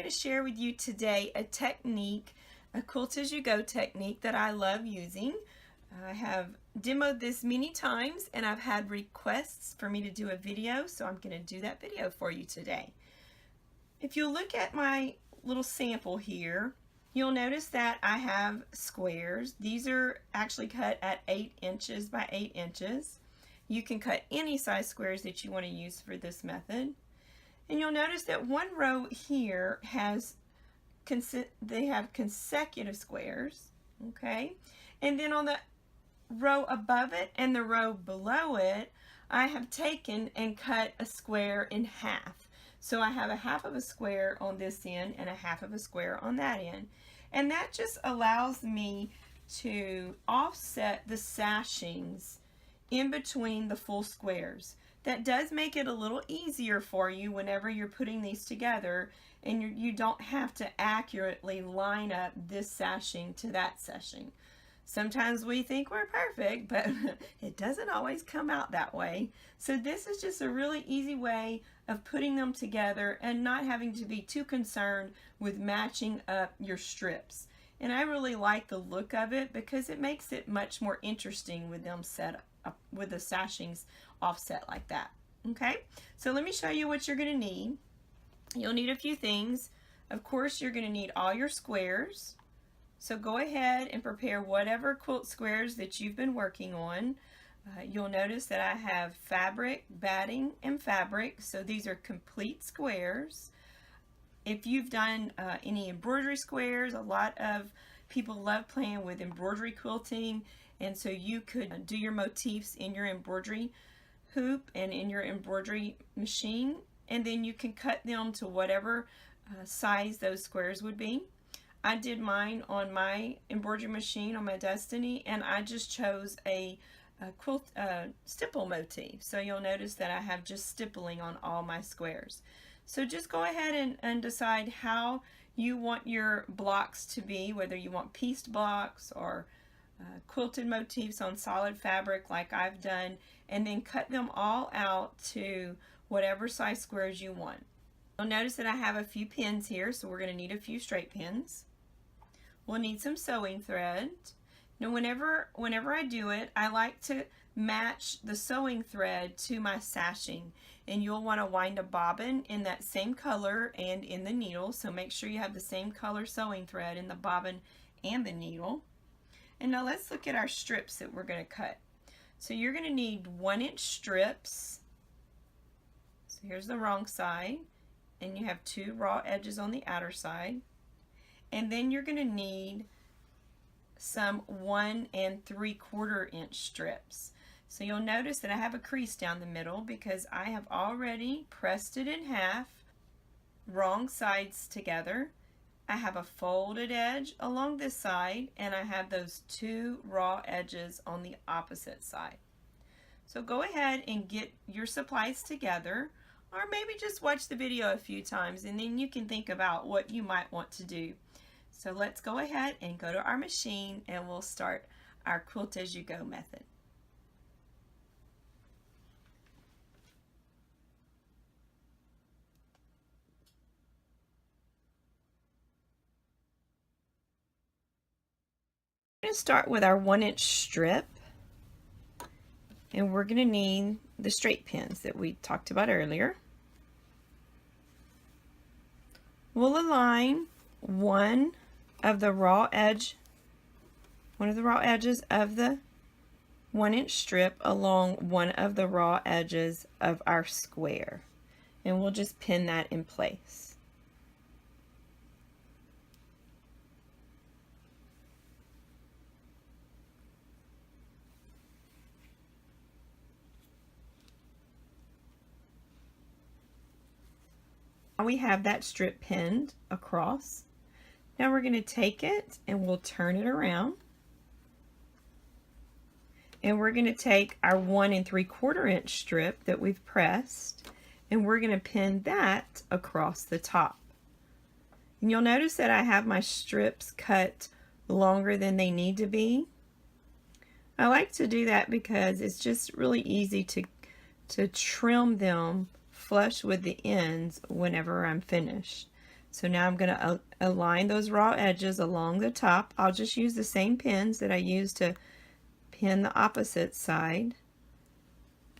going to share with you today a technique, a quilt as you go technique that I love using. I have demoed this many times and I've had requests for me to do a video, so I'm going to do that video for you today. If you look at my little sample here, you'll notice that I have squares. These are actually cut at 8 inches by 8 inches. You can cut any size squares that you want to use for this method. And you'll notice that one row here has consecutive squares, okay? And then on the row above it and the row below it, I have taken and cut a square in half. So I have a half of a square on this end and a half of a square on that end. And that just allows me to offset the sashings in between the full squares. That does make it a little easier for you whenever you're putting these together, and you don't have to accurately line up this sashing to that sashing. Sometimes we think we're perfect, but it doesn't always come out that way. So this is just a really easy way of putting them together and not having to be too concerned with matching up your strips. And I really like the look of it because it makes it much more interesting with them set up with the sashings offset like that. Okay, so let me show you what you're going to need. You'll need a few things. Of course, you're going to need all your squares. So go ahead and prepare whatever quilt squares that you've been working on. You'll notice that I have fabric, batting, and fabric. So these are complete squares. If you've done any embroidery squares, a lot of people love playing with embroidery quilting, and so you could do your motifs in your embroidery hoop and in your embroidery machine, and then you can cut them to whatever size those squares would be. I did mine on my embroidery machine on my Destiny, and I just chose a quilt stipple motif. So you'll notice that I have just stippling on all my squares. So just go ahead and decide how you want your blocks to be, whether you want pieced blocks or quilted motifs on solid fabric like I've done, and then cut them all out to whatever size squares you want. You'll notice that I have a few pins here, so we're going to need a few straight pins. We'll need some sewing thread. Now whenever I do it, I like to match the sewing thread to my sashing, and you'll want to wind a bobbin in that same color and in the needle, so make sure you have the same color sewing thread in the bobbin and the needle. And now let's look at our strips that we're going to cut. So you're going to need 1-inch strips. So here's the wrong side, and you have 2 raw edges on the outer side. And then you're going to need some 1 3/4 inch strips. So you'll notice that I have a crease down the middle because I have already pressed it in half, wrong sides together. I have a folded edge along this side, and I have those 2 raw edges on the opposite side. So go ahead and get your supplies together, or maybe just watch the video a few times and then you can think about what you might want to do. So let's go ahead and go to our machine and we'll start our quilt as you go method. We're going to start with our 1-inch strip, and we're going to need the straight pins that we talked about earlier. We'll align one of the raw edges of the 1-inch strip along one of the raw edges of our square, and we'll just pin that in place. We have that strip pinned across. Now we're going to take it and we'll turn it around, and we're going to take our 1 3/4 inch strip that we've pressed, and we're going to pin that across the top. And you'll notice that I have my strips cut longer than they need to be. I like to do that because it's just really easy to trim them flush with the ends whenever I'm finished. So now I'm going to align those raw edges along the top. I'll just use the same pins that I used to pin the opposite side.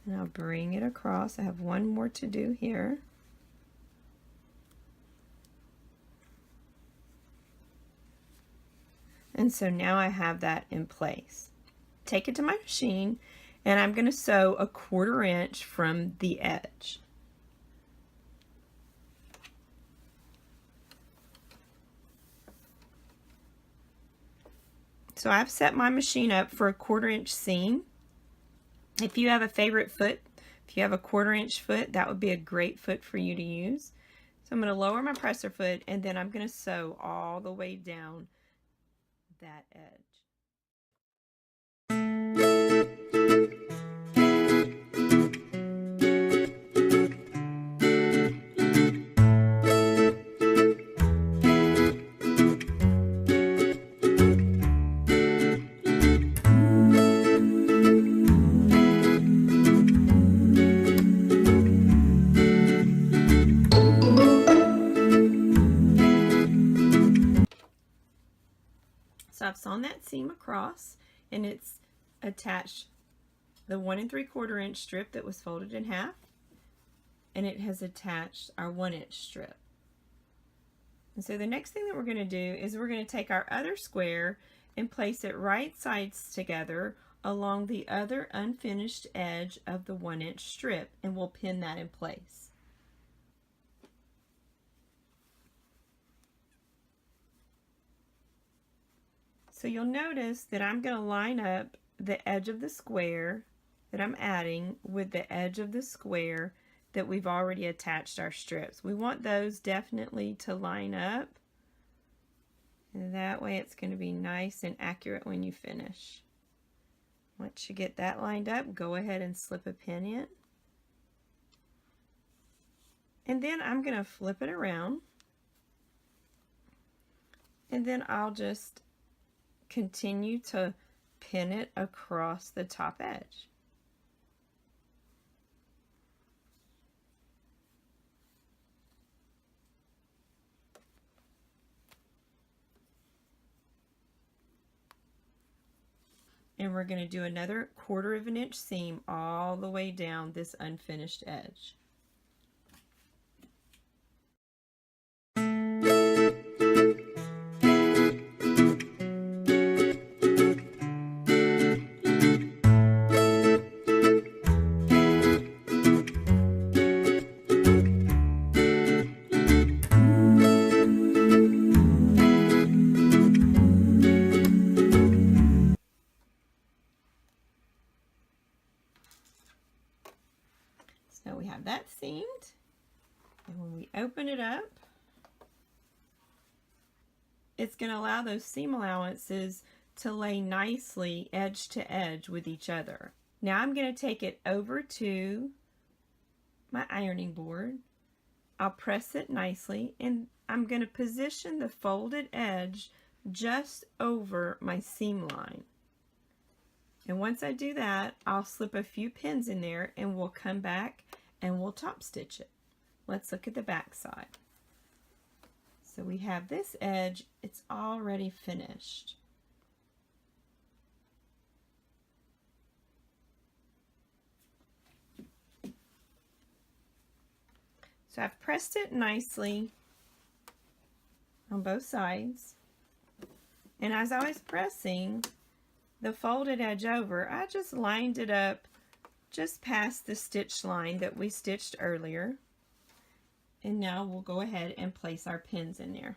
And I'll bring it across. I have one more to do here. And so now I have that in place. Take it to my machine, and I'm going to sew 1/4 inch from the edge. So I've set my machine up for 1/4 inch seam. If you have a favorite foot, if you have a 1/4 inch foot, that would be a great foot for you to use. So I'm going to lower my presser foot, and then I'm going to sew all the way down that edge. So I've sewn that seam across, and it's attached the 1 3/4 inch strip that was folded in half, and it has attached our 1 inch strip. And so the next thing that we're going to do is we're going to take our other square and place it right sides together along the other unfinished edge of the 1 inch strip, and we'll pin that in place. So you'll notice that I'm going to line up the edge of the square that I'm adding with the edge of the square that we've already attached our strips. We want those definitely to line up, and that way it's going to be nice and accurate when you finish. Once you get that lined up, go ahead and slip a pin in. And then I'm going to flip it around, and then I'll just continue to pin it across the top edge. And we're going to do another 1/4 inch seam all the way down this unfinished edge. So we have that seamed, and when we open it up, it's going to allow those seam allowances to lay nicely edge to edge with each other. Now I'm going to take it over to my ironing board. I'll press it nicely, and I'm going to position the folded edge just over my seam line. And once I do that, I'll slip a few pins in there, and we'll come back and we'll top stitch it. Let's look at the back side. So we have this edge, it's already finished. So I've pressed it nicely on both sides. And as I was pressing the folded edge over, I just lined it up just past the stitch line that we stitched earlier. And now we'll go ahead and place our pins in there.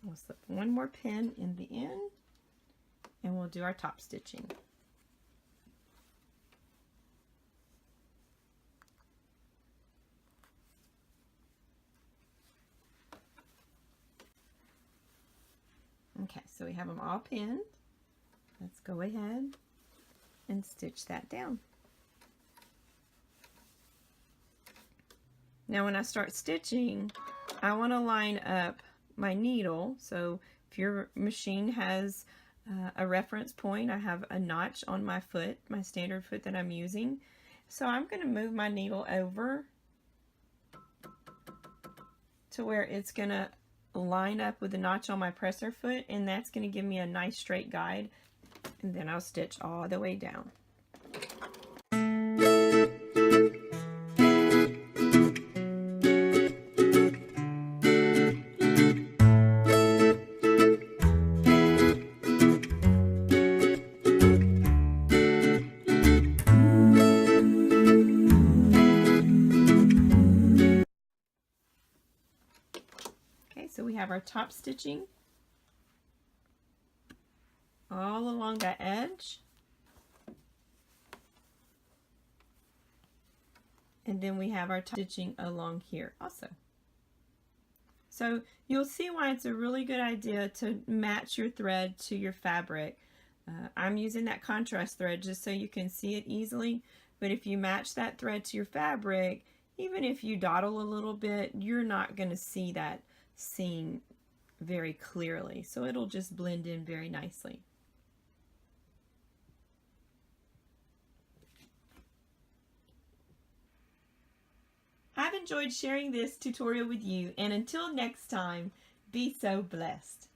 We'll slip one more pin in the end, and we'll do our top stitching. Okay, so we have them all pinned. Let's go ahead and stitch that down. Now when I start stitching, I want to line up my needle. So if your machine has a reference point, I have a notch on my foot, my standard foot that I'm using. So I'm going to move my needle over to where it's going to line up with the notch on my presser foot, and that's going to give me a nice straight guide, and then I'll stitch all the way down. So we have our top stitching all along that edge, and then we have our top stitching along here also. So you'll see why it's a really good idea to match your thread to your fabric. I'm using that contrast thread just so you can see it easily, but if you match that thread to your fabric, even if you dawdle a little bit, you're not going to see that seam very clearly, so it'll just blend in very nicely. I've enjoyed sharing this tutorial with you, and until next time, be so blessed.